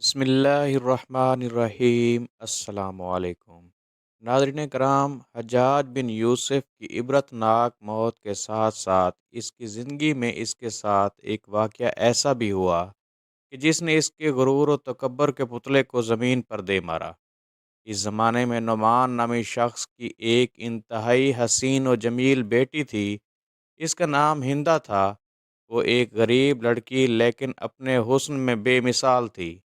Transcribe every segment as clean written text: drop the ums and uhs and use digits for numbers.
बिस्मिल्लाहिर्रहमानिर्रहीम। अस्सलाम वालेकुम। नाज़रीन कराम, हज्जाज बिन यूसुफ की इबरतनाक मौत के साथ साथ इसकी ज़िंदगी में इसके साथ एक वाक़या ऐसा भी हुआ कि जिसने इसके गुरूर और तकब्बर के पुतले को ज़मीन पर दे मारा। इस ज़माने में नुमान नामी शख्स की एक इंतहाई हसीन और जमील बेटी थी। इसका नाम हिंदा था। वो एक गरीब लड़की लेकिन अपने हुस्न में बेमिसाल थी।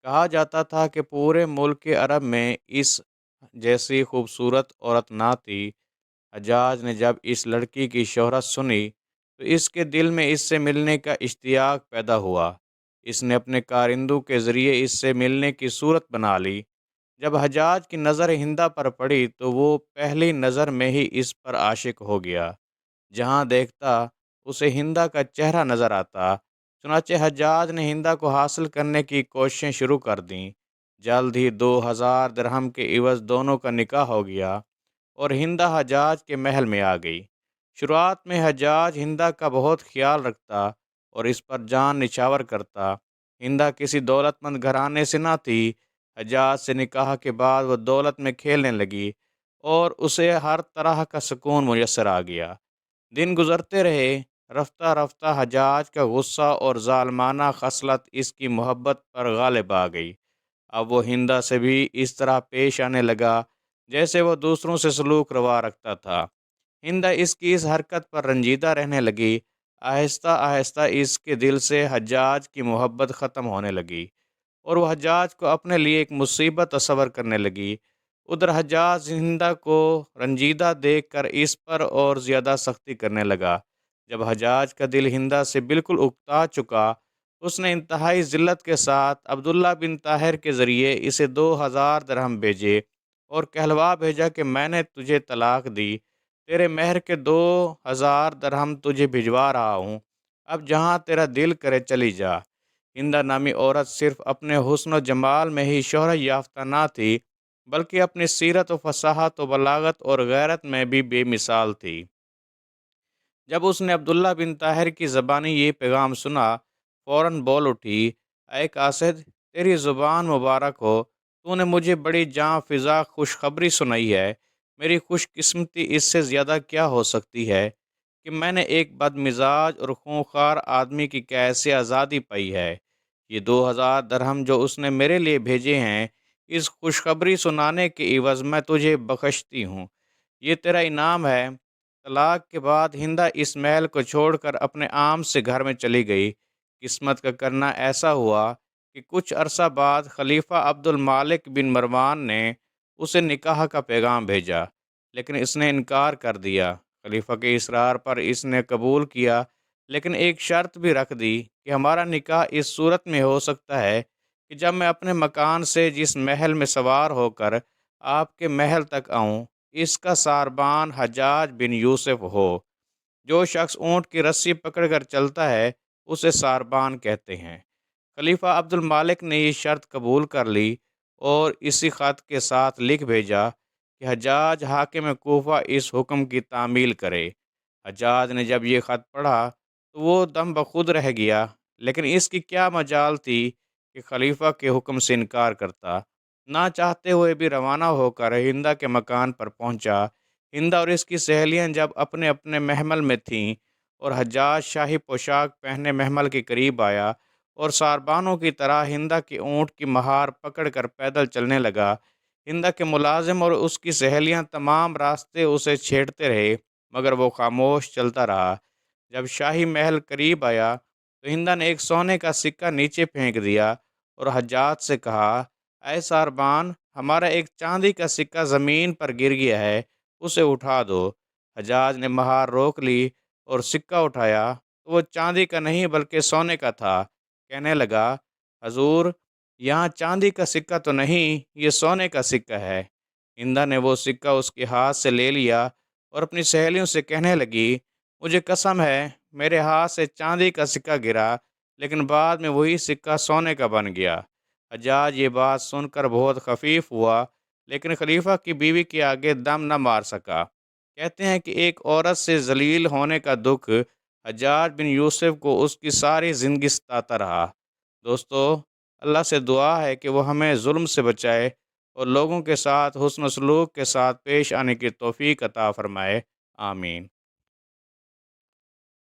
कहा जाता था कि पूरे मुल्क के अरब में इस जैसी खूबसूरत औरत ना थी। हज्जाज ने जब इस लड़की की शोहरत सुनी तो इसके दिल में इससे मिलने का इश्तियाक पैदा हुआ। इसने अपने कारिंदों के ज़रिए इससे मिलने की सूरत बना ली। जब हज्जाज की नज़र हिंदा पर पड़ी तो वो पहली नज़र में ही इस पर आशिक हो गया। जहाँ देखता उसे हिंदा का चेहरा नज़र आता। चुनाचे हज्जाज ने हिंदा को हासिल करने की कोशिशें शुरू कर दीं। जल्द ही 2000 दिरहम के इवज़ दोनों का निकाह हो गया और हिंदा हज्जाज के महल में आ गई। शुरुआत में हज्जाज हिंदा का बहुत ख्याल रखता और इस पर जान निछावर करता। हिंदा किसी दौलतमंद घराने से ना थी। हज्जाज से निकाह के बाद वह दौलत में खेलने लगी और उसे हर तरह का सुकून मुयस्सर आ गया। दिन गुज़रते रहे। रफ्ता रफ्ता हज्जाज का गुस्सा और ज़ालमाना खसलत इसकी मोहब्बत पर गालिब आ गई। अब वो हिंदा से भी इस तरह पेश आने लगा जैसे वो दूसरों से सलूक रवा रखता था। हिंदा इसकी इस हरकत पर रंजीदा रहने लगी। आहिस्ता आहिस्ता इसके दिल से हज्जाज की मोहब्बत ख़त्म होने लगी और वह हज्जाज को अपने लिए एक मुसीबत तस्वर करने लगी। उधर हज्जाज हिंदा को रंजीदा देखकर इस पर और ज़्यादा सख्ती करने लगा। जब हज्जाज का दिल हिंदा से बिल्कुल उकता चुका, उसने इंतहाई ज़िल्लत के साथ अब्दुल्ला बिन ताहिर के ज़रिए इसे 2000 दिरहम भेजे और कहलवा भेजा कि मैंने तुझे तलाक दी, तेरे महर के 2000 दिरहम तुझे भिजवा रहा हूँ। अब जहाँ तेरा दिल करे चली जा। हिंदा नामी औरत सिर्फ अपने हुस्न और जमाल में ही शोहरत याफ्ता ना थी, बल्कि अपनी सीरत व फसाहत व बलागत और गैरत में भी बेमिसाल थी। जब उसने अब्दुल्ला बिन ताहिर की ज़बानी ये पैगाम सुना, फ़ौरन बोल उठी, ऐ कासिद, तेरी ज़ुबान मुबारक हो, तूने मुझे बड़ी जाँ फ़िज़ा खुशखबरी सुनाई है। मेरी खुशकिस्मती इससे ज़्यादा क्या हो सकती है कि मैंने एक बदमिजाज और खूंखार आदमी की कैसे आज़ादी पाई है। ये 2000 दरहम जो उसने मेरे लिए भेजे हैं, इस खुशखबरी सुनाने के इवज़ मैं तुझे बख्शती हूँ। ये तेरा इनाम है। तलाक के बाद हिंदा इस महल को छोड़कर अपने आम से घर में चली गई। किस्मत का करना ऐसा हुआ कि कुछ अरसा बाद खलीफा अब्दुल मालिक बिन मरवान ने उसे निकाह का पैगाम भेजा, लेकिन इसने इनकार कर दिया। खलीफा के इसरार पर इसने कबूल किया, लेकिन एक शर्त भी रख दी कि हमारा निकाह इस सूरत में हो सकता है कि जब मैं अपने मकान से जिस महल में सवार होकर आपके महल तक आऊँ, इसका सारबान हज्जाज बिन यूसुफ हो। जो शख्स ऊँट की रस्सी पकड़कर चलता है, उसे सारबान कहते हैं। खलीफा अब्दुल मालिक ने ये शर्त कबूल कर ली और इसी ख़त के साथ लिख भेजा कि हज्जाज हाकिम कूफा इस हुक्म की तामील करे। हज्जाज ने जब ये ख़त पढ़ा तो वो दम बखुद रह गया, लेकिन इसकी क्या मजाल थी कि खलीफा के हुक्म से इनकार करता। ना चाहते हुए भी रवाना होकर हिंदा के मकान पर पहुंचा। हिंदा और इसकी सहेलियां जब अपने अपने महमल में थीं और हज्जाज शाही पोशाक पहने महमल के करीब आया और सारबानों की तरह हिंदा के ऊँट की महार पकड़कर पैदल चलने लगा। हिंदा के मुलाजिम और उसकी सहेलियां तमाम रास्ते उसे छेड़ते रहे, मगर वो खामोश चलता रहा। जब शाही महल करीब आया तो हिंदा ने एक सोने का सिक्का नीचे फेंक दिया और हज्जाज से कहा, ऐ सारबान, हमारा एक चांदी का सिक्का ज़मीन पर गिर गया है, उसे उठा दो। हज्जाज ने महार रोक ली और सिक्का उठाया तो वो चांदी का नहीं बल्कि सोने का था। कहने लगा, हजूर, यहाँ चांदी का सिक्का तो नहीं, ये सोने का सिक्का है। हिंदा ने वो सिक्का उसके हाथ से ले लिया और अपनी सहेलियों से कहने लगी, मुझे कसम है, मेरे हाथ से चांदी का सिक्का गिरा, लेकिन बाद में वही सिक्का सोने का बन गया। हज्जाज ये बात सुनकर बहुत खफीफ हुआ, लेकिन खलीफा की बीवी के आगे दम न मार सका। कहते हैं कि एक औरत से जलील होने का दुख हज्जाज बिन यूसुफ को उसकी सारी ज़िंदगी सताता रहा। दोस्तों, اللہ سے دعا ہے کہ وہ ہمیں ظلم سے بچائے اور لوگوں کے ساتھ حسن سلوک کے ساتھ پیش آنے کی توفیق عطا فرمائے۔ آمین۔